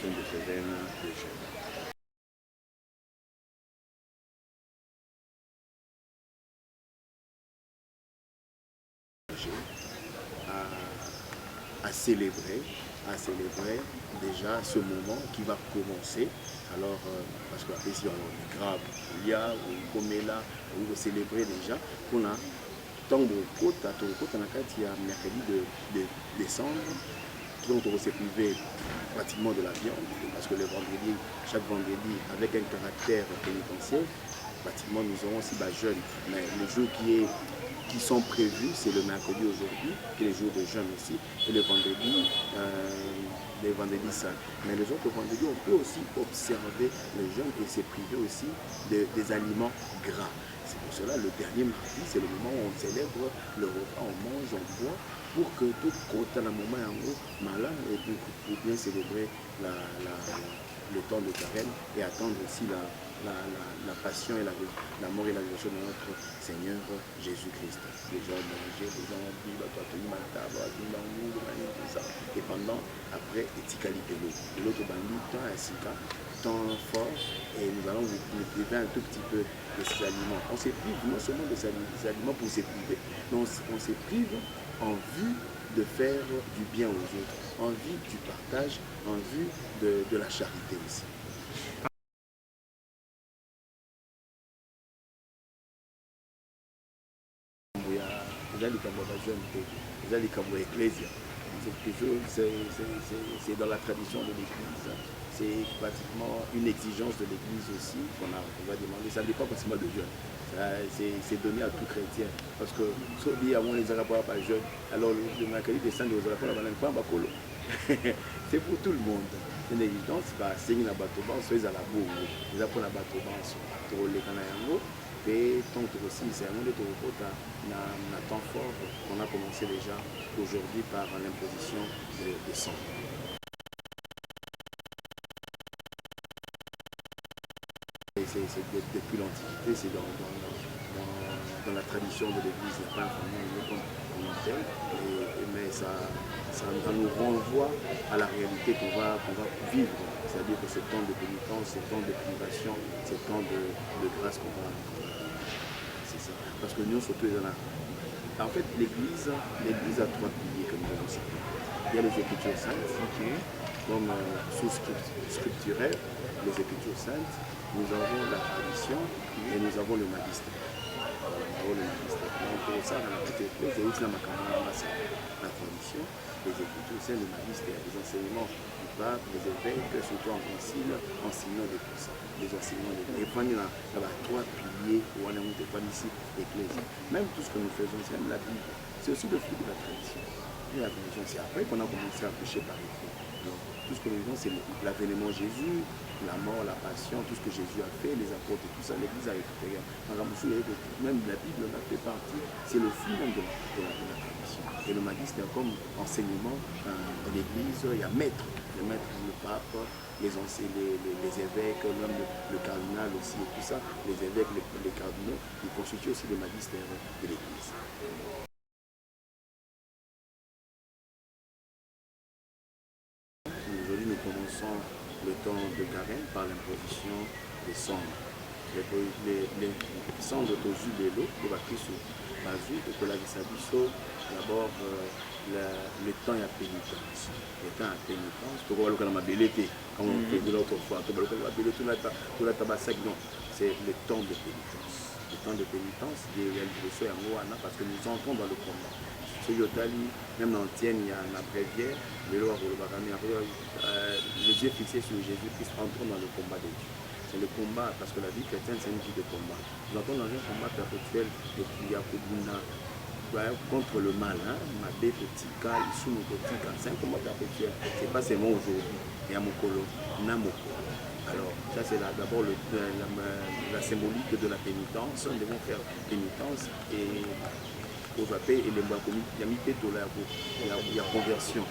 chacune de ces veines de jeûne. À célébrer déjà ce moment qui va commencer. Alors, parce que après, si on est grave, il y a, ou comme là, on va célébrer déjà, qu'on a tant de côtes, on a mercredi de décembre, donc on s'est privé pratiquement de la viande, parce que le vendredi, chaque vendredi, avec un caractère pénitentiel, pratiquement nous aurons aussi jeûne. Mais le jour qui sont prévus, c'est le mercredi aujourd'hui, qui est le jour de jeûne aussi, et le vendredi, les vendredis saints. Mais les autres vendredis, on peut aussi observer le jeûne et se priver aussi des aliments gras. C'est pour cela le dernier mardi, c'est le moment où on célèbre le repas, on mange, on boit, pour que tout compte à un moment en haut, malin, et pour bien célébrer le temps de carême et attendre aussi la passion et la mort et la résurrection de notre Seigneur Jésus-Christ. Les gens mangeaient, les gens vivent, tout ça. Et pendant, après, et l'autre bandit, temps ainsi temps fort, et nous allons vous priver un tout petit peu de ces aliments. On se prive non seulement de ces aliments pour se priver, mais on se prive en vue de faire du bien aux autres, en vue du partage, en vue de la charité aussi. C'est dans la tradition de l'Église. C'est pratiquement une exigence de l'Église aussi qu'on va demander. Ça ne dépend pas seulement de jeûne. C'est donné à tout chrétien. Parce que si on dit avant les Arabes pas jeûne, alors le mercredi descend aux Arabes pas c'est pour tout le monde. C'est une exigence. C'est une abattement, soit ils à la boue. Ils apprennent l'abattement sur les Canayango. Et tant que aussi, c'est un monde de temps fort qu'on a commencé déjà aujourd'hui par l'imposition de sang. C'est depuis l'Antiquité, c'est dans la tradition de l'Église, il n'y a pas un comme tel, mais ça nous renvoie à la réalité qu'on va vivre, c'est-à-dire que ce temps de pénitence, ce temps de privation, ce temps de grâce qu'on va. C'est ça. Parce que nous, surtout, en fait, l'Église a trois piliers, comme nous l'avons cité. Il y a les Écritures saintes, comme source scripturaire, les Écritures saintes, nous avons la tradition et nous avons le magistère. Donc, pour ça, dans la petite église, la tradition, les Écritures saintes, le magistère, les enseignements du pape, les évêques, surtout en concile, enseignant de tout ça. Les enseignements de l'Église. Et puis, il y a trois piliers où on est monté par ici, l'Église. Même tout ce que nous faisons, c'est même la Bible. C'est aussi le fruit de la tradition. Et la tradition, c'est après qu'on a commencé à prêcher par écrit. Donc, tout ce que nous faisons, c'est l'avènement Jésus, la mort, la passion, tout ce que Jésus a fait, les apôtres et tout ça, l'Église a récupéré. Même la Bible en a fait partie, c'est le fruit même de la tradition. Et le magistère comme enseignement de l'Église, il y a maître, le pape, les évêques, même le cardinal aussi, et tout ça, les évêques, les cardinaux, ils constituent aussi le magistère de l'Église. Aujourd'hui, nous commençons le temps de carême par l'imposition des cendres. Les cendres aux yeux de l'eau, pour la Christ, pour la Visabiso, d'abord le temps est à pénitence. Le temps est à pénitence, pour voir le calme belleté, comme on fait de l'autre fois, pour la tabassac, non, c'est le temps de pénitence. Le temps de pénitence, parce que nous entrons dans le combat. Même dans l'Antienne, il y a un abréviaire, les yeux fixés sur Jésus-Christ, entrons dans le combat de Dieu. C'est le combat, parce que la vie chrétienne, c'est une vie de combat. Nous entrons dans un combat perpétuel et puis il y a contre le mal, Mabé petit cas, Issou petit cas, c'est un combat perpétuel. C'est pas seulement aujourd'hui, il y a Mokolo, Namoko. Alors, ça c'est d'abord la symbolique de la pénitence. Nous devons faire pénitence et il y a conversion.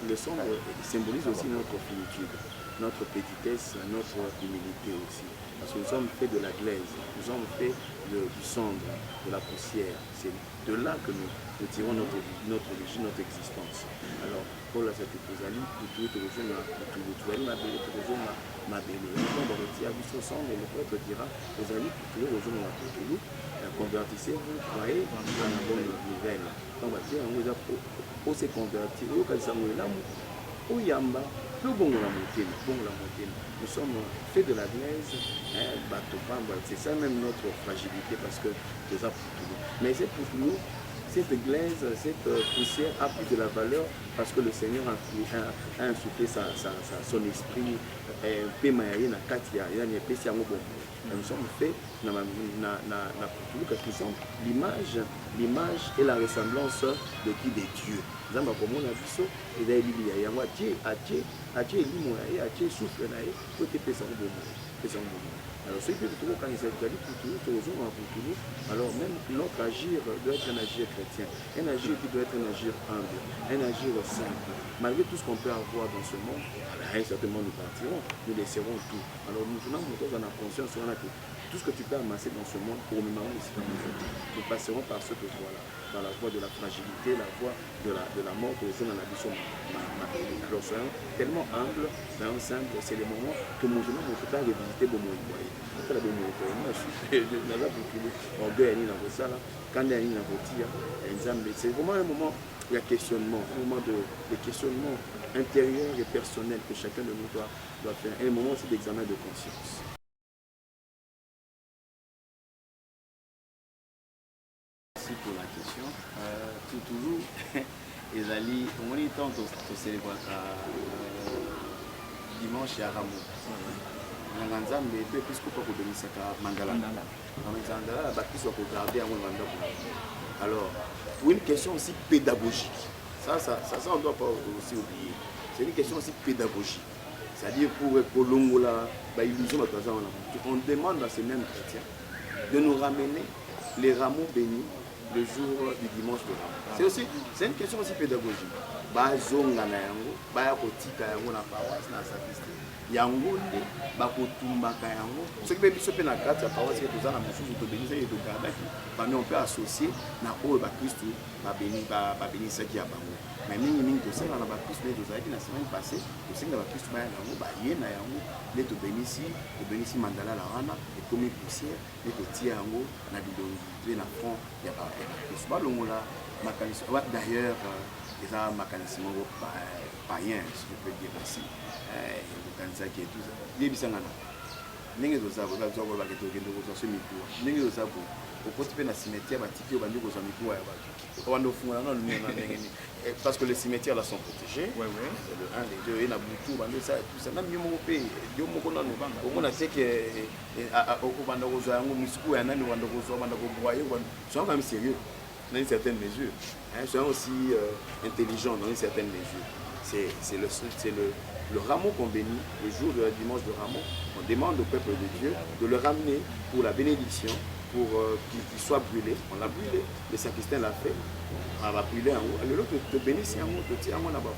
Le sang symbolise aussi notre finitude, notre petitesse, notre humilité aussi. Parce que nous sommes faits de la glaise, nous sommes faits du cendre, de la poussière. C'est de là que nous tirons notre origine, notre existence. Alors, pour la cette tozali pour tout rejoindre pour tozali mabele pour rejoindre mabele donc on retient biso sang et le prêtre dira tozali pour tout rejoindre pour tout convertissez-vous croyez dans la bonne nouvelle donc bah dire on pour se convertir au cas ça nous là au yamba peu bon la montée nous sommes faits de la glaise c'est ça même notre fragilité parce que c'est ça pour tout mais c'est pour nous cette glaise, cette poussière a plus de la valeur parce que le Seigneur a insufflé son esprit. Nous sommes faits parce qu'ils sont l'image et la ressemblance de qui? Des dieux. Alors, ce que tu trouves quand ils sont alors même notre agir doit être un agir chrétien, un agir qui doit être un agir humble, un agir simple. Malgré tout ce qu'on peut avoir dans ce monde, certainement nous partirons, nous laisserons tout. Alors nous venons en la conscience sur tout ce que tu peux amasser dans ce monde, pour le moment, nous passerons par ce que voilà, dans la voie de la fragilité, la voie de la mort que nous avons dans la vie. Alors soyons tellement humbles, soyons simples, c'est le moment que mon jeune homme peut revisiter pour mon foyer. C'est vraiment un moment de questionnement, un moment de questionnement intérieur et personnel que chacun de nous doit faire. Et un moment aussi d'examen de conscience. Merci pour la question. Toujours, Ezali, au moins temps de célébrer dimanche à Ramon. Nzambe pe puisque pas kobenisaka mandala mandala ba kiso ko garder en mandala. Alors pour une question aussi pédagogique ça on doit pas aussi oublier, c'est une question aussi pédagogique, c'est-à-dire pour longola ba illusion on demande à ces mêmes chrétiens de nous ramener les rameaux bénis le jour du dimanche de Ramos. C'est une question aussi pédagogique. Ba zonga na yango ba kotika yango na paroisse na sacristie yango nde bakotumbaka yango soki mpe biso mpe na kati ya paroisse toza na mosusu tobenisaki tokardaki bami on peut associer na oyo bakristu babenisaki ya bango mais mingimingi tosala na bakristu nde tozalaki na semaine passé tosenga bakristu baya yango baye na yango nde tobenisi mandala la wana ekomi poussière nde totia yango na bilongi na front ya bakristu balongola makanisi d'ailleurs eza makanisi moko païen si je peux dire ainsi qui est tout ça. Les bisangana. N'engé dosa bo la zoba ba keto kendo ko so mikuwa. N'engé dosa bo. Au côté pe na cimetière ba tiki o bandi ko so mikuwa ya ba. Ko bando funga na lumière na n'engé ni. Parce que les cimetières là sont protégés. Ouais. Le 1 les 2 et na butu bando ça tout ça. Na mieux mo pe dio mo ko na no banga. Ko na teke o bando ko so yango misuku ya nani bando ko so bando ko boyer ko. Soyons quand même sérieux dans une certaine mesure. Soyons aussi intelligents dans une certaine mesure. C'est le rameau qu'on bénit, le jour de dimanche de Ramos. On demande au peuple de Dieu de le ramener pour la bénédiction, pour qu'il soit brûlé. On l'a brûlé, le sacristain l'a fait. On va brûler en haut. Le lot te bénisse en haut, te tire en haut là-bas.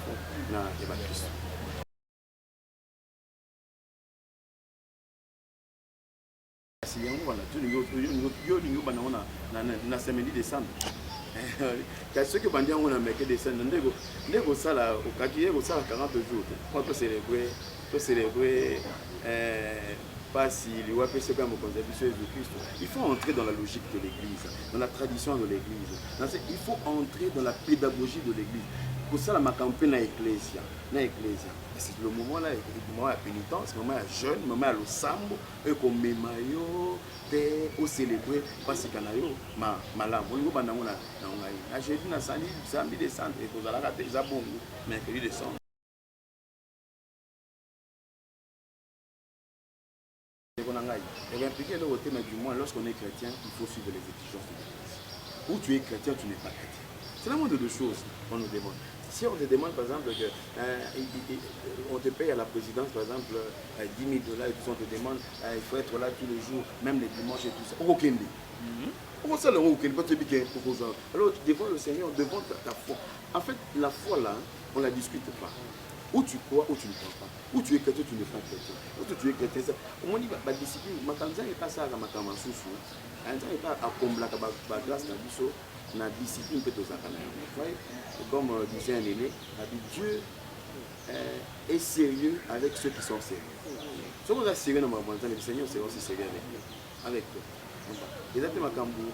Ceux qui bandit on a meké des scènes ndego sala okaki ego sala 40 jours pour célébrer pas si les wapé c'est comme conservation de Christ. Il faut entrer dans la logique de l'église, dans la tradition de l'église. Il faut entrer dans la pédagogie de l'église. Pour ça la campagne na ecclésia. C'est le moment là, le moment à pénitence, le moment à jeûne, le moment à l'osambo et comme mémayo au célébrer parce que nayo malam on go bana mona na jeudi na samedi décembre et pour la rater ça bon mercredi décembre et impliqué le côté mais du moins lorsqu'on est chrétien il faut suivre les exigences de l'église. Ou tu es chrétien tu n'es pas chrétien, c'est la moindre de choses qu'on nous demande. Si on te demande par exemple que on te paye à la présidence par exemple 10 000 $ et tout on te demande il faut être là tous les jours, même les dimanches et tout ça. Aucun dit. Comment ça le aucun pas te piquer proposant. Alors devant le Seigneur, devant ta foi. En fait, la foi là, on la discute pas. Ou tu crois ou tu ne crois pas. Ou tu es chrétien, tu n'es pas chrétien. Ou tu es chrétien. On dit la discipline, ma kanza est pas ça à ma kamansusu. Un temps est pas à combler la grâce na biso na discipline peut aux akana. Vous voyez? comme disait un aîné, a dit Dieu est sérieux avec ceux qui sont sérieux. Si on est sérieux dans ma volonté, le Seigneur sera aussi sérieux avec toi. Exactement comme où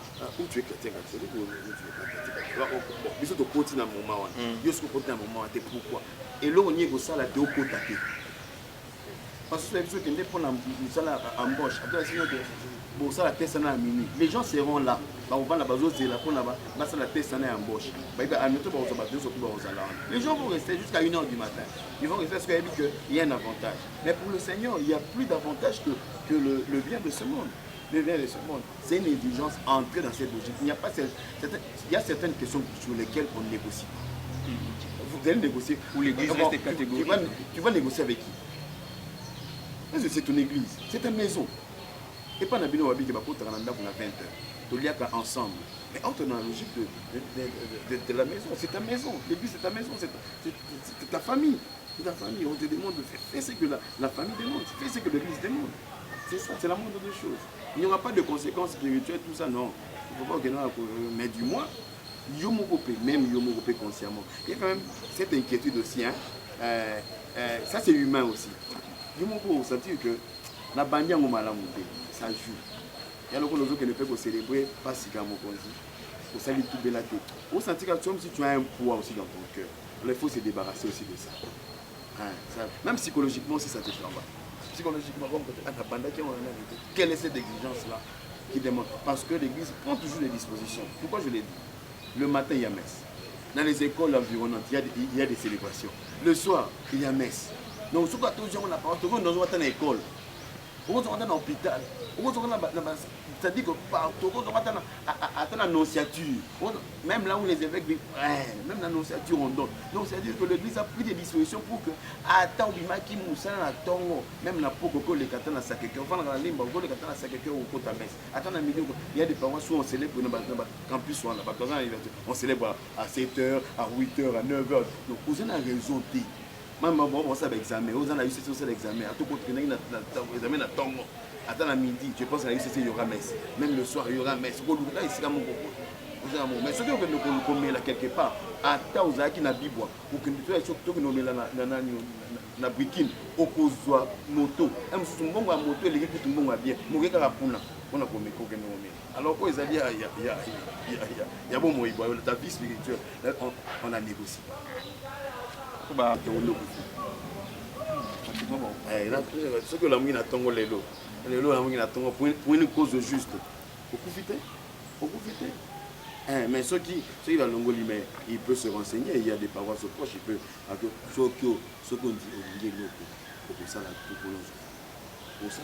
tu es chrétien catholique ou où tu n'es pas chrétien catholique. Bon, mais surtout côté dans le moment, il y a ce côté dans le moment, pourquoi? Et là, on y est au salaire de haut côté. Parce que c'est que pour la embauche, bon, ça la tête ça les gens seront là. On va là-bas, c'est là pour là-bas, ça la tête ça embauche. Les gens vont rester jusqu'à 1h du matin. Ils vont rester parce qu'il y a un avantage. Mais pour le Seigneur, il n'y a plus d'avantage que le bien de ce monde. Le bien de ce monde. C'est une exigence entrée dans cette logique. Il y a certaines questions sur lesquelles on ne négocie pas. Vous allez négocier. Ou l'église reste catégorique. Tu vas négocier avec qui? C'est ton église, c'est ta maison. Et pas dans le qui va pour 20 heures. Tu liens ensemble. Mais entre dans la logique de la maison, c'est ta maison. L'église, c'est ta maison, c'est ta famille. C'est ta famille. On te demande de faire ce que la famille demande, fais ce que l'église demande. C'est ça, c'est la moindre des choses. Il n'y aura pas de conséquences spirituelles, tout ça, non. Il ne faut pas que mais du moins, même Yomogopé consciemment. Il y a quand même cette inquiétude aussi. Hein. Ça, c'est humain aussi. Yomogopé, sentir que la bannière ça joue. Il y a beaucoup de gens qui ne peuvent célébrer pas si comme on dit. Pour ça, il tout bélaté. Au sentir que si tu as un poids aussi dans ton cœur, il faut se débarrasser aussi de ça. Hein, ça même psychologiquement, si ça te travaille. Psychologiquement, quelle est cette exigence-là qui demande? Parce que l'Église prend toujours des dispositions. Pourquoi je l'ai dit? Le matin, il y a messe. Dans les écoles environnantes, il y a des célébrations. Le soir, il y a messe. Donc, ce qu'on a toujours la parole, on est dans l'école. On est dans l'hôpital. C'est-à-dire que partout, on est dans l'annonciature. Même là où les évêques vivent, même l'annonciature, on donne. Donc, c'est-à-dire que l'Église a pris des dispositions pour que, attends, même la peau, les katans à Sacré-Cœur, on va dans la ligne, les katans à Sacré-Cœur au côté de messe. Attends, il y a des paroisses où on célèbre dans le campus, on célèbre à 7h, à 8h, à 9h. Donc, vous avez raison. Même on va examen, on a eu l'examen, à tout contre l'examen à Tongo. Attends à midi, je pense qu'à l'UCC il y aura messe. Même le soir il y aura messe. Mais ce que vous mettez là quelque part, à Taouza qui n'a pas bibois, pour que nous mettons na briquine, au cause moto. Un bon moto, les gens qui sont bien. Mon gars a pour on a commis coquin. Alors quoi ils allaient il y a bon mot, ta vie spirituelle, on a négocié. Ce que la mine a tongo les lots. Les lots, la mine a tongo pour une cause juste. Vous profitez. Mais ceux qui vont l'ongoli, mais il peut se renseigner, il y a des paroisses proches, il peut. Ce qu'on dit, pour ça, pour ça.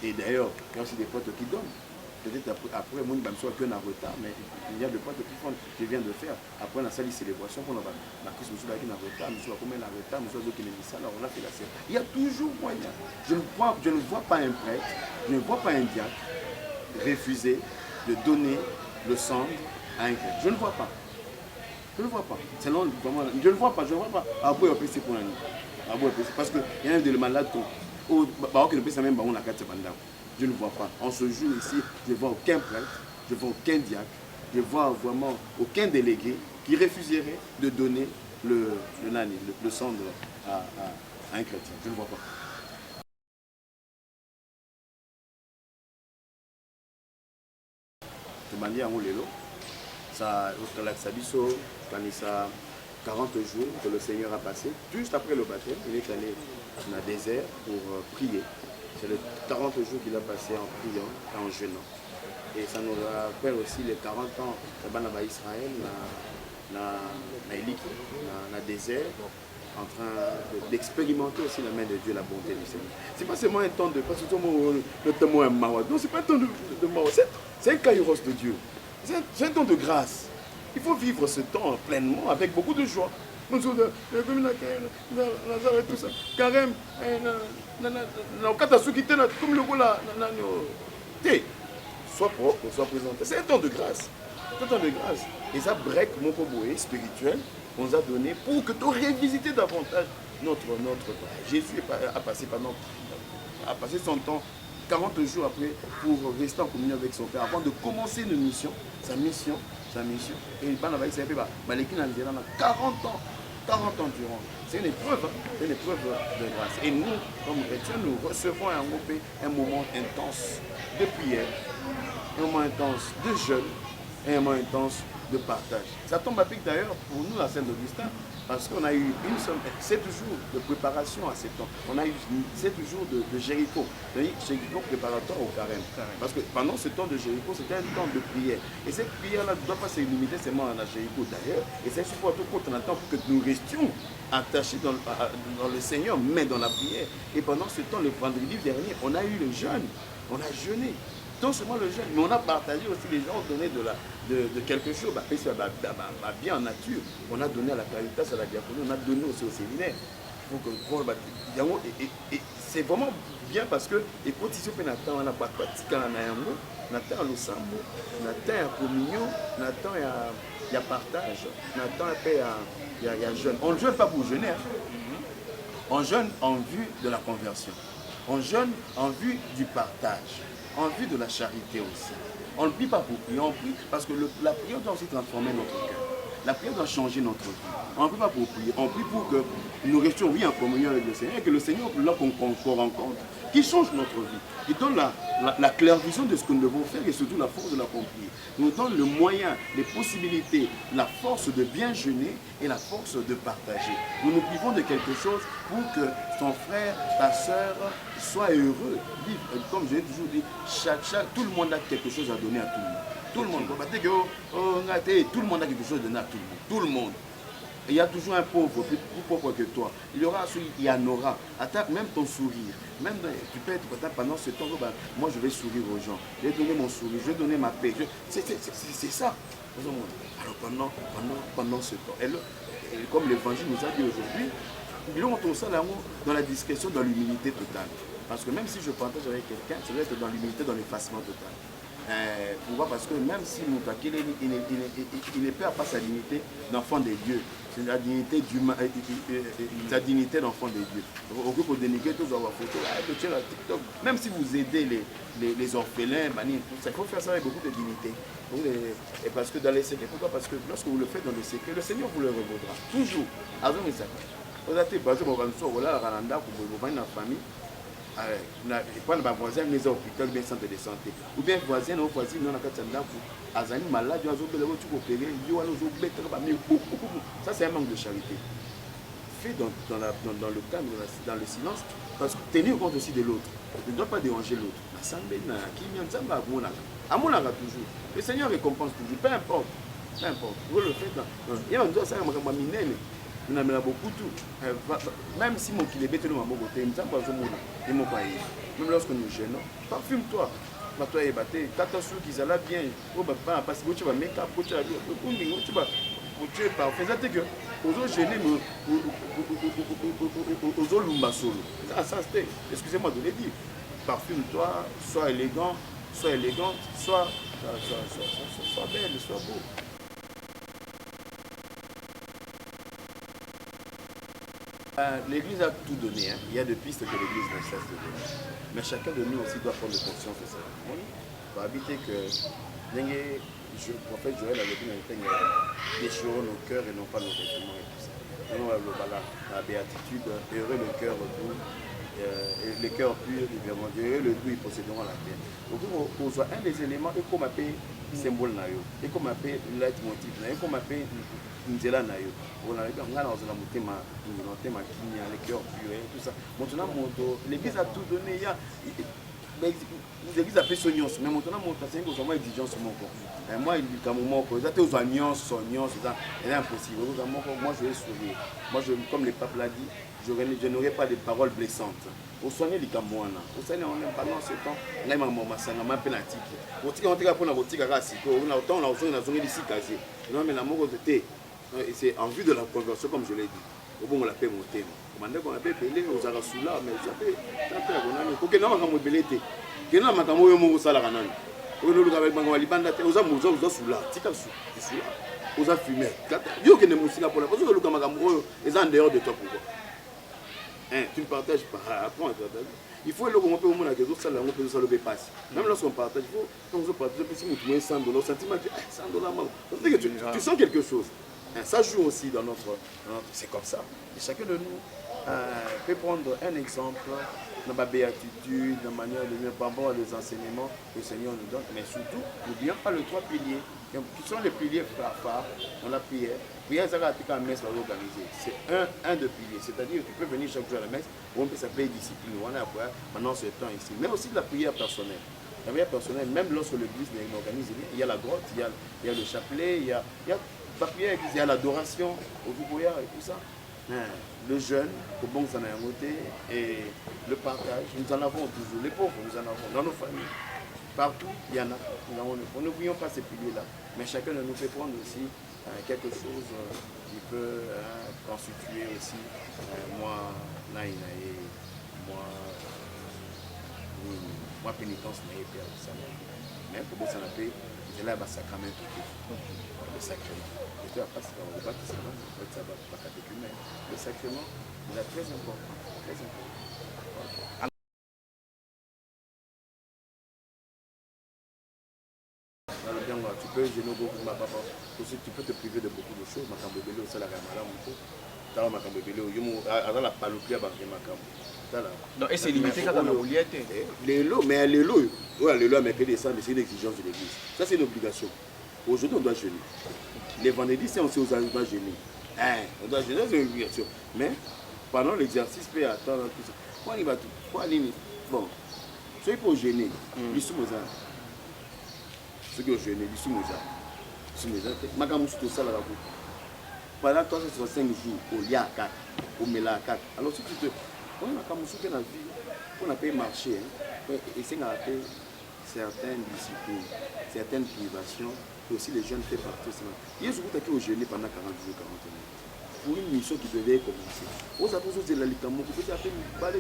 Et d'ailleurs, il y a aussi des potes qui donnent. Peut-être après, moi, je suis un retard, mais il y a des potes qui font, je viens de faire. Après, on a salle de célébration, on a la crise, je suis en retard, je suis combien en retard, je suis qui ça, on a fait la scène. Il y a toujours moyen. Je ne vois pas un prêtre, je ne vois pas un diacre refuser de donner le sang à un prêtre. Je ne vois pas. Je ne vois pas. Sinon, je ne vois pas. Après, on peut se prendre. Parce qu'il y a un des malades qui même on a 4 secondes. Je ne vois pas. En ce jour ici, je ne vois aucun prêtre, je ne vois aucun diacre, je ne vois vraiment aucun délégué qui refuserait de donner le sang à un chrétien. Je ne vois pas. De manière ça, quand il a 40 jours que le Seigneur a passé, juste après le baptême, il est allé dans le désert pour prier. C'est les 40 jours qu'il a passé en priant et en jeûnant. Et ça nous rappelle aussi les 40 ans d'Israël dans le désert, en train d'expérimenter aussi la main de Dieu, la bonté du Seigneur. Ce n'est pas seulement un temps de... Parce que le temps est mawad. Non, ce n'est pas un temps de mawad. C'est un kairos de Dieu. C'est un temps de grâce. Il faut vivre ce temps pleinement, avec beaucoup de joie. Tout ça. Carême, comme le goût là, soit propre, soit présenté. C'est un temps de grâce. C'est un temps de grâce. Et ça break mon poboé spirituel qu'on nous a donné pour que tu révisiter davantage notre Jésus a passé son temps 40 jours après pour rester en communion avec son Père avant de commencer une mission. Sa mission, sa mission. Et il parle avec ses pères, Maliki Nanzera, 40 ans. 40 ans durant. C'est une épreuve, hein? C'est une épreuve de grâce. Et nous, comme chrétiens, nous recevons un moment intense de prière, un moment intense de jeûne et un moment intense de partage. Ça tombe à pic d'ailleurs pour nous à Saint-Augustin, parce qu'on a eu 7 jours de préparation à ces temps. On a eu 7 jours de Jéricho. Jéricho préparatoire au carême. Parce que pendant ce temps de Jéricho, c'était un temps de prière. Et cette prière-là ne doit pas se limiter seulement à la Jéricho d'ailleurs. Et c'est surtout contre un temps pour que nous restions attachés dans le Seigneur, mais dans la prière. Et pendant ce temps, le vendredi dernier, on a eu le jeûne. On a jeûné. Non seulement le jeûne, mais on a partagé aussi, les gens ont donné de quelque chose, bien en nature. On a donné à la Caritas, à la diaconie, on a donné aussi au séminaire. Et c'est vraiment bien parce que, écoute, si on a la pratique, on a le sambo, on a la communion, on a le partage, on a le jeûne. On ne jeûne pas pour jeûner, on jeûne en vue de la conversion. On jeûne en vue du partage, en vue de la charité aussi. On ne prie pas pour prier, on prie parce que la prière doit aussi transformer notre cœur. La prière doit changer notre vie. On ne prie pas pour prier, on prie pour que nous restions en communion avec le Seigneur et que le Seigneur, là qu'on rencontre, qui change notre vie, qui donne la clairvision de ce que nous devons faire et surtout la force de l'accomplir. Nous donne le moyen, les possibilités, la force de bien jeûner et la force de partager. Nous nous privons de quelque chose pour que ton frère, ta soeur soit heureux. Comme je l'ai toujours dit, tout le monde a quelque chose à donner à tout le monde. Tout le monde, tout le monde a quelque chose à donner à tout le monde. Tout le monde. Il y a toujours un pauvre, plus pauvre que toi. Il y aura celui, il y en aura. Attaque même ton sourire. Même tu peux être content pendant ce temps. Moi, je vais sourire aux gens. Je vais donner mon sourire. Je vais donner ma paix. C'est ça. Alors pendant ce temps. Et comme l'évangile nous a dit aujourd'hui, nous on ça dans la discrétion, dans l'humilité totale. Parce que même si je partage avec quelqu'un, ça doit être dans l'humilité, dans l'effacement total. Pourquoi? Parce que même si il ne perd pas sa dignité d'enfant des dieux, c'est la dignité sa dignité d'enfant des dieux. Au lieu de dénigrer tous avoir photo, TikTok, même si vous aidez les orphelins, il faut faire ça avec beaucoup de dignité. Et parce que dans les secrets, pourquoi? Parce que lorsque vous le faites dans le secret, le Seigneur vous le revaudra. Toujours. Vous avez par exemple, une famille. Quand les voisins sont hôpital, bien centre de santé, ou bien voisins ou voisins non azani malade, ça c'est un manque de charité. Fait dans le calme, dans le silence, parce que tenir compte aussi de l'autre. Ne doit pas déranger l'autre. Toujours. Le Seigneur récompense toujours, peu importe. Peu importe. Vous le faites il y a beaucoup tout. Même si mon kilébé est mon côté, même lorsque nous gênons, parfume-toi. Toi et batté, t'attention qu'ils allaient bien. Parce que tu vas make-up, tu es parfait. C'est que aux autres gênés, aux autres lumba solo. Ça c'était, excusez-moi de le dire. Parfume-toi, sois élégant, sois élégante, sois belle, sois beau. L'Église a tout donné, hein. Il y a des pistes que l'Église ne cesse de donner. Mais chacun de nous aussi doit prendre conscience de ça. Pour habiter que le prophète Joël avait dit déchirons nos cœurs et non pas nos vêtements et tout ça. La béatitude, heureux le cœur doux, le cœur pur, heureux le doux, ils posséderont la terre. Donc on soit un des éléments, et comme appelle symbole, et comme appelle leitmotiv, et comme appelle nzela na yo on a les cœurs purs tout ça. Maintenant l'église a tout donné. L'église a fait son nuance, mais maintenant c'est une exigence exigence mon corps. Moi il dit qu'à un moment que ça te soit nuance c'est impossible. Moi je vais sourire. Moi comme le pape l'a dit, je n'aurai pas de paroles blessantes. Au soigner les camoana, au soigner on n'aime pas dans ce temps. Là maman masanga ma penalty. Au tika on tika pour la botika rasi. On a autant on a besoin de zone ici casé. Non mais la mort de c'est en vue de la conversion, comme je l'ai dit. Au bon, on l'appelle mon thème. On appelle Pelé, aux Arasula, mais ça fait un peu à ok, non, on va me belleter. Que non, on va me salaranani. On va le avec Bangalibanda, aux amours, aux Asula, Tika Sula, aux affumés. Yo qui ne moussina pour la parce que le Magambo est en dehors de toi. Pourquoi? Tu ne partages pas. Apprends à partager. Il faut le moment où on a des autres salles, on peut se le passer. Même lorsqu'on partage, il faut, quand on partage, si vous trouvez 100 $, sentiment que 100 $, tu sens quelque chose. Ça joue aussi dans notre c'est comme ça. Et chacun de nous peut prendre un exemple dans ma béatitude, dans la manière de vivre par rapport aux enseignements que le Seigneur nous donne. Mais surtout, n'oublions pas les 3 piliers, qui sont les piliers phares dans la prière. Prière, c'est la messe va organiser. C'est un des piliers. C'est-à-dire que tu peux venir chaque jour à la messe, ou on peut s'appeler discipline, on a pendant ce temps ici. Mais aussi de la prière personnelle. La prière personnelle, même lorsque l'église organise, il y a la grotte, il y a le chapelet, il y a la prière, il y a l'adoration au Viboyard et tout ça. Le jeûne, au bon côté, et le partage, nous en avons toujours. Les pauvres, nous en avons dans nos familles. Partout, il y en a. N'oublions pas ces piliers-là. Mais chacun de nous fait prendre aussi quelque chose qui peut constituer aussi moi, moi pénitence, mais pour ça, c'est là le sacrament. Le sacrement. Et tu as pas le sacrement, il est très important. Très important. Tu peux gêner beaucoup de ma papa. Aussi, tu peux te priver de beaucoup de choses. Ma cambébélé au salaire à madame. Tu as ma cambébélé au yumu. Avant la palopia, donc, et c'est limité quand on a oublié. Les lots, mais les lots, les lots, mais c'est une exigence de l'église. Ça, c'est une obligation. Aujourd'hui, on doit jeûner. Les vendredis, c'est aussi aux on doit jeûner. On doit jeûner, c'est une obligation. Mais pendant l'exercice, peut attendre tout ça. Pourquoi il va tout? Bon, ceux qui ont jeûné, ils sont aux arts. Ceux qui ont jeûné, ils sont aux arts. Magamou, c'est tout ça là. Pendant 365 jours, au lia à 4, au méla à 4. Alors, si tu te. On a comme ce qu'on a vu, on a payé marcher, et c'est qu'on a fait certaines disciplines, certaines privations, que aussi les jeunes font partie. Hier, je vous ai au jeûner pendant 40 jours, 40 minutes. Pour une mission qui devait commencer. Vous avez besoin de la litanie, vous pouvez appeler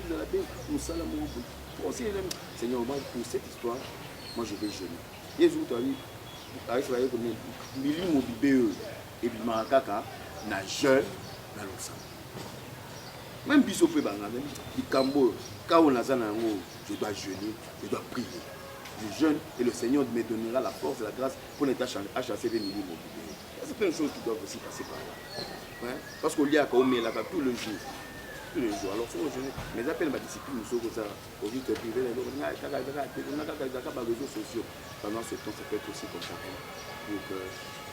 de la paix, nous salamons. Seigneur, pour cette histoire, moi je vais jeûner. Hier, je vous ai dit, avec ce que Mili Mobibé et puis Marakaka, na jeûne, na l'ensemble. Même Bissot peut banger, il cambo, quand on a ça, je dois jeûner, je dois prier. Je jeûne et le Seigneur me donnera la force et la grâce pour n'être à chasser les milliers mobiles. Il y a plein de choses qui doivent aussi passer par là. Parce qu'on y a quand on met là-bas tous les jours. Tous les jours. Alors, sur le jeûne, mais appelle ma discipline, nous sommes ça, au vite privé, on a des réseaux sociaux. Pendant ce temps, ça peut être aussi comme ça. Donc,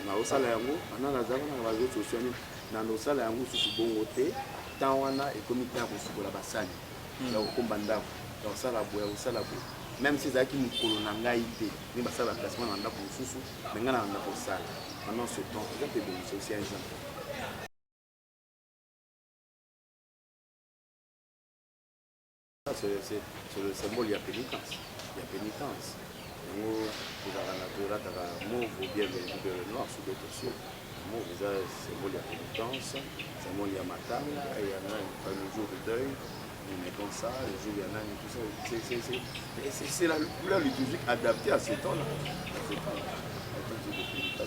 on a aussi la réseaux sociaux, on a aussi la bon côté. Tawana et comité à Rousseau la Bassani. Là au Kombanda, dans ça la boue, au salabo. Même si Zaki nous colonanga idée, mais ça la placement en pour sous, mais on a pour ça. Pendant ce temps, c'est aussi un genre. C'est le symbole, il y a pénitence. Il y a pénitence. Vous avez un mot, vous bien le noir sous d'autres cieux. Vous avez un symbole, il y a pénitence. Il y a matin, il y en a un jour de deuil, mais comme ça, le jour il y en a tout ça. C'est la couleur liturgique adaptée à ce temps-là.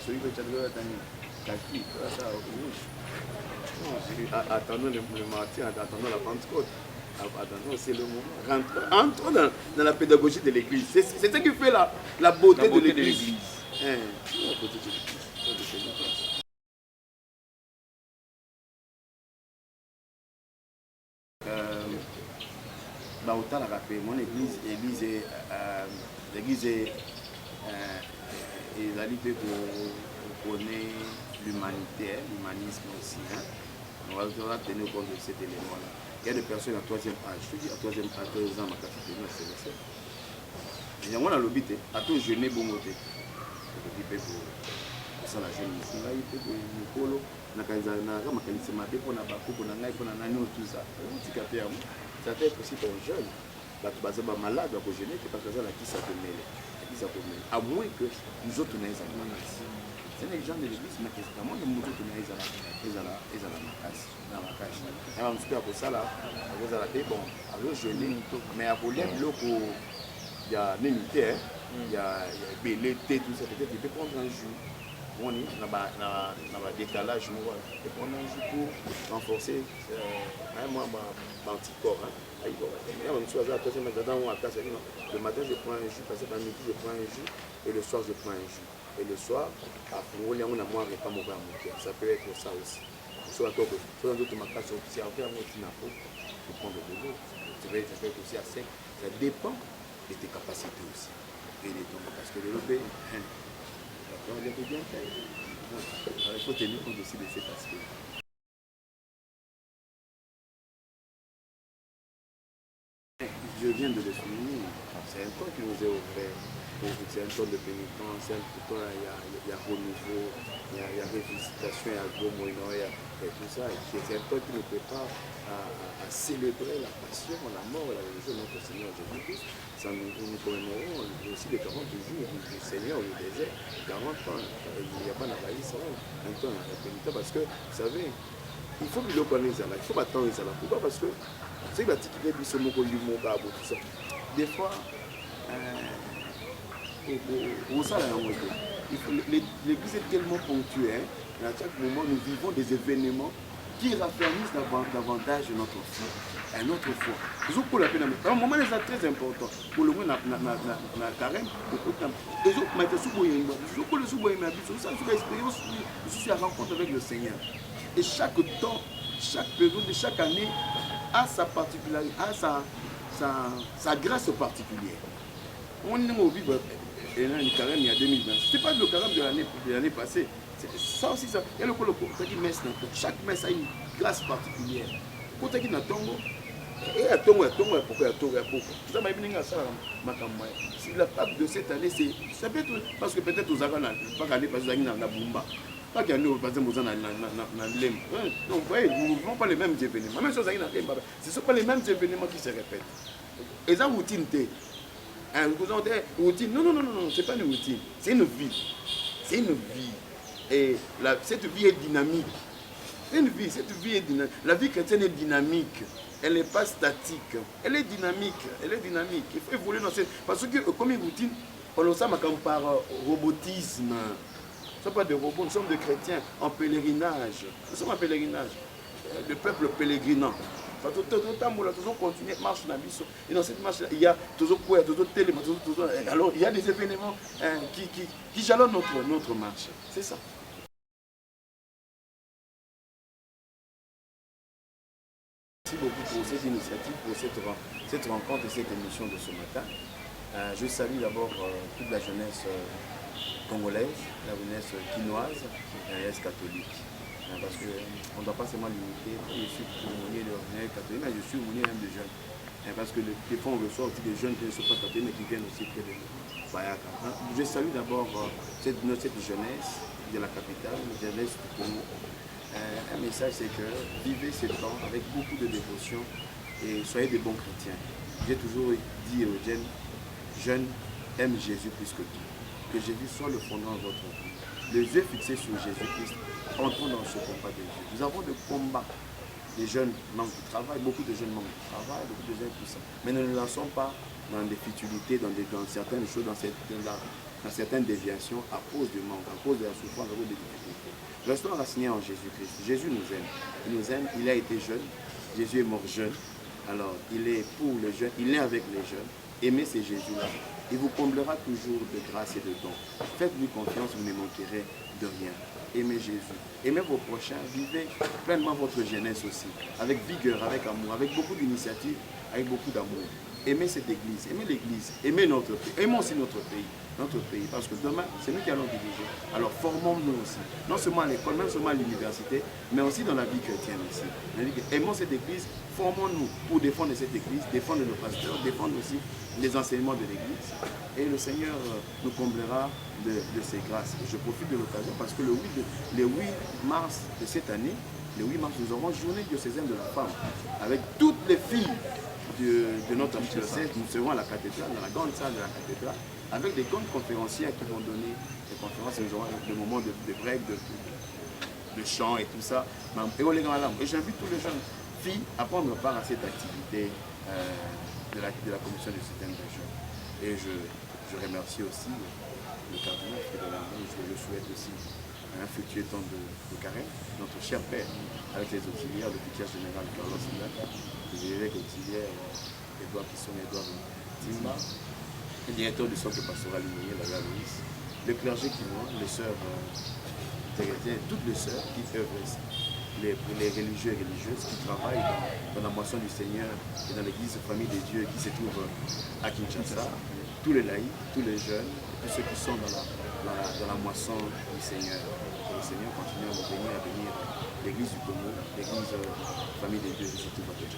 Celui que tu as dit, kaki, ça rouge. Attendons le martyr, attendons la Pentecôte. Attendons, c'est le moment. Entrons dans la pédagogie de l'Église. C'est ce qui fait la beauté de l'Église. La beauté de l'Église. Autant la rappel, mon église est la lutte pour connaître l'humanité, l'humanisme aussi. On va tenir compte de cet élément-là. Il y a des personnes à 3e âge, je te dis à 3e âge, 3 ans, ma capitale, c'est ça. Et on a l'obité, à tout jeûner bon côté. Ça la jeune ici, là, il peut pour Nicolo, on a makanisi mabe pour Nabakou, pour Nangai, pour Nanano, tout ça. Ça fait aussi pour un jeune. Tu vas malade, tu vas jeûner, parce que ça, qui ça te mêle. À moins que nous autres, nous ayons c'est les gens de l'église, mais à moins que nous autres, nous ayons la casse. Alors, on se fait pour ça, là, vous allez bon, alors jeûner, mais à voler, il y a l'unité, il y a belé, tout ça, peut-être il peut prendre un jus. on est dans le décalage. Et puis on a un jour pour renforcer l'anticorps. Le matin, je prends un jus, parce que midi, je prends un jus, et le soir, je prends un jus. Et le soir, après, on a moins repas, ça peut être ça aussi. Soit d'autres macaques, c'est après un petit napo, tu prends de l'eau, ça peut être aussi à sec. Ça dépend de tes capacités aussi. Et de ton, parce que le lobé, on est bien fait. Il faut tenir compte aussi de cet aspect. Je viens de le souligner, c'est un temps qui nous est offert. C'est un temps de pénitence, c'est un temps, il y a renouveau, il y a revisitation, il y a gros moyen, il y a tout ça. C'est un temps qui nous prépare à célébrer la passion, la mort et la résurrection de notre Seigneur Jésus-Christ. Nous commémorons aussi les 40 jours du Seigneur au désert, 40 ans. Il n'y a pas d'Abaïs, un temps de pénitence, parce que, vous savez, il faut que le connaisse, il faut attendre ça. Pourquoi? Parce que c'est que la petite idée de l'humour, tout ça. Des fois, l'église est tellement ponctuelle, à chaque moment nous vivons des événements qui raffermissent davantage notre foi. Un autre foi. Un moment c'est très important. Pour le moins, dans la carême, les autres mettent sous l'expérience, je suis à rencontre avec le Seigneur. Et chaque temps, chaque période, chaque année a sa particularité, a sa grâce particulière. On est au vivre le carême il y a 2020. Ce n'est pas le carême de l'année passée. Ça aussi, ça. Il y a le messe. Chaque messe a une grâce particulière. Quand il y a un tongo, la Pâque de cette année, ça peut être parce que peut-être aux Arabes, pas qu'année parce que nous avons Bumba. Pas qu'il y a nous, par exemple, dans l'Em. Donc, vous voyez, nous ne vivons pas les mêmes événements. Même si on a ce ne sont pas les mêmes événements qui se répètent. Et ça, routine, routine. Non, ce n'est pas une routine. C'est une vie. C'est une vie. Et cette vie est dynamique. C'est une vie, cette vie est dynamique. La vie chrétienne est dynamique. Elle n'est pas statique. Elle est dynamique. Elle est dynamique. Il faut évoluer dans cette... Parce que comme une routine, on le sait comme par robotisme. Nous ne sommes pas des robots, nous sommes des chrétiens en pèlerinage. Nous sommes en pèlerinage. Le peuple pèlerinant. Marche et dans cette marche, il y a toujours quoi, toujours télé, alors il y a des événements qui jalonnent notre marche. C'est ça. Merci beaucoup pour cette initiative, pour cette rencontre et cette émission de ce matin. Je salue d'abord toute la jeunesse congolaise, la jeunesse quinoise et la jeunesse catholique. Parce qu'on ne doit pas seulement limiter, je suis aumônier de l'ordinaire catholique, mais je suis aumônier même de jeunes. Parce que des fois on reçoit aussi des jeunes qui ne sont pas catholiques, mais qui viennent aussi près de Bayaka. Je salue d'abord cette jeunesse de la capitale, la jeunesse du Congo. Un message, c'est que vivez ce temps avec beaucoup de dévotion et soyez des bons chrétiens. J'ai toujours dit aux jeunes, aiment Jésus plus que tout. Que Jésus soit le fondement de votre vie. Les yeux fixés sur Jésus-Christ, entrons dans ce combat de Dieu. Nous avons des combats. Les jeunes manquent de travail, beaucoup de jeunes manquent de travail, beaucoup de jeunes tout ça. Mais ne nous lançons pas dans des futilités, dans certaines choses, dans certaines déviations à cause du manque, à cause de la souffrance, à cause des difficultés. Restons racinés en Jésus-Christ. Jésus nous aime. Il nous aime, il a été jeune. Jésus est mort jeune. Alors, il est pour les jeunes, il est avec les jeunes. Aimez ces Jésus-là. Il vous comblera toujours de grâce et de dons. Faites-lui confiance, vous ne manquerez de rien. Aimez Jésus. Aimez vos prochains. Vivez pleinement votre jeunesse aussi. Avec vigueur, avec amour, avec beaucoup d'initiatives, avec beaucoup d'amour. Aimez cette église. Aimez l'église. Aimez notre pays. Aimons aussi notre pays. Parce que demain, c'est nous qui allons diriger. Alors formons-nous aussi. Non seulement à l'école, non seulement à l'université, mais aussi dans la vie chrétienne aussi. Aimons cette église. Formons-nous pour défendre cette église, défendre nos pasteurs, défendre aussi les enseignements de l'église. Et le Seigneur nous comblera de ses grâces. Et je profite de l'occasion parce que le 8 mars de cette année, le 8 mars, nous aurons journée diocésaine de la femme avec toutes les filles de notre diocèse. Nous serons à la cathédrale, dans la grande salle de la cathédrale, avec des grands conférenciers qui vont donner des conférences. Nous aurons des moments de break, de chant et tout ça. Et j'invite tous les jeunes filles à prendre part à cette activité de la commission de soutien des jeunes. Et je remercie aussi le cardinal Frédéric, je le souhaite aussi un fructueux temps de carême, notre cher Père, avec les auxiliaires, le vicaire général Carlos Silaka, l'évêque auxiliaire Edouard Pisson, Edouard Timba, le directeur du centre pastoral Limoyer, la Louise, le clergé qui voit, les sœurs toutes les sœurs qui œuvrent ici, les religieux et religieuses qui travaillent dans la moisson du Seigneur et dans l'église famille de Dieu qui se trouve à Kinshasa, tous les laïcs, tous les jeunes, tous ceux qui sont dans la moisson du Seigneur. Que le Seigneur continue à nous bénir, à bénir l'église du Congo, l'église famille de Dieu qui se trouve à Kinshasa.